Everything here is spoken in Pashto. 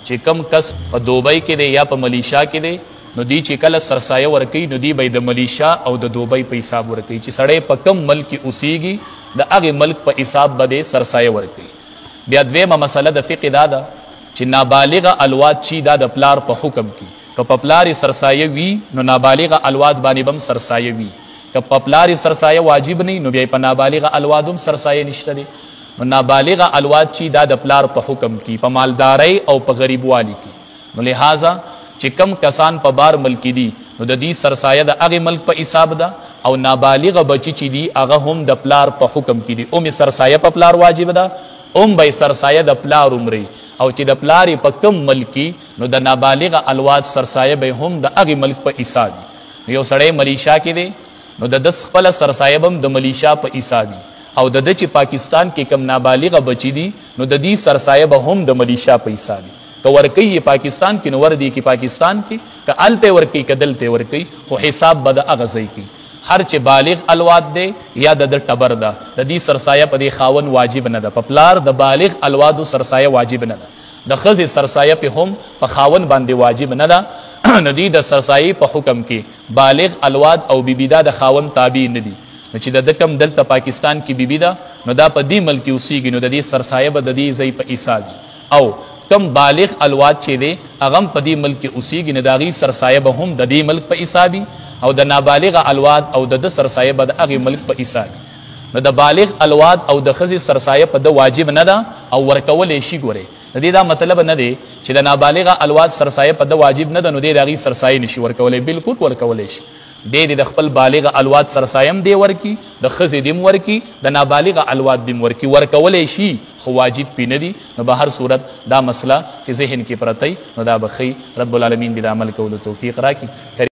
چې کم کس په دوبۍ کې دی یا په ملیشا کې دی نو دی چې کله سرسایه ورکوي نو دی به د ملیشا او د دوبۍ په حساب ورکوي چې سړی په کم ملک کې اوسیږي د هغې ملک په حساب به سرسایه ورکوي. بیا دویمه مسله د فقه دا ده چې نابالغه الواد چی دا د پلار په حکم کې که په پلار سرسایه وي نو نابالغه الواد باندې بم سرسایه وي، که په پلار سرسایه واجب نه نو بیا په نابالغه الواد هم سرسایه نشته دی. نو نابالغه الواد چی دا د پلار په حکم کې په مالدارۍ او په غریبوالي کې. نو لہذا چې کم کسان په بار ملکی دي نو د دې سرسایه د هغې ملک په حساب ده او نابالغه بچی چې دي هغه هم د پلار په حکم کې دي. اومې سرسایه په پلار واجب ده، اوم به سرسایه د پلار عمري، او چې د پلار په کم ملکی نو د نابالغه الواد سرسایه به هم د هغې ملک په حساب دي. یو سړی ملیشا کې دی نو د خپله سرسایه به هم د ملیشا په حساب دي، او د چې پاکستان کې کم نابالغه بچی دي نو د دې سرسایه به هم د ملیشا په حساب دي. که ورکی پاکستان کې نو وردی کې پاکستان کې، که الته ورکی که دلته ورکی خو حساب به د هغه ځای کې. هر چې بالغ الواد دی یا د ټبر ده د دې سرسایه په دې خاون واجب نه ده. په پلار د بالغ الوادو سرسایه واجب نه ده، د ښځې سرسایه په هم په خاون باندې واجب نه ده. نو دې د سرسایې په حکم کې بالغ الواد او بیبي دا د خاون تابع نه دي. نو چې د کم دلته پاکستان کې بیبي ده نو دا په دې ملک کې اوسیږي نو د دې سرسایه به د دې ځای په حساب دي، او کم بالغ الواد چې دی هغه په دې ملک کې اوسیږي نو د هغې سرسایه به هم د دې ملک په حساب دي، او د نابالغه الواد او د سرسایه به د هغې ملک په حساب دي. نو د بالغ الواد او د ښځې سرسایه په ده واجب نه ده او ورکولی شي. ګورئ د دې دا مطلب نه دی چې د نابالغه الواد سرسایه په ده واجب نه ده نو دی د هغې سرسایه نشي ورکولی، بالکل ورکولی شي. دی د خپل بالغه الواد سرسایه هم دی ورکي، د ښځې دې هم ورکي، د نابالغه الواد دې هم ورکي، ورکولی شي خو واجب پې نه دي. نو به هر صورت دا مسله چې ذهن کې پرتی نو دا به ښایي رب العالمین دې د عمل کولو توفیق راکړي.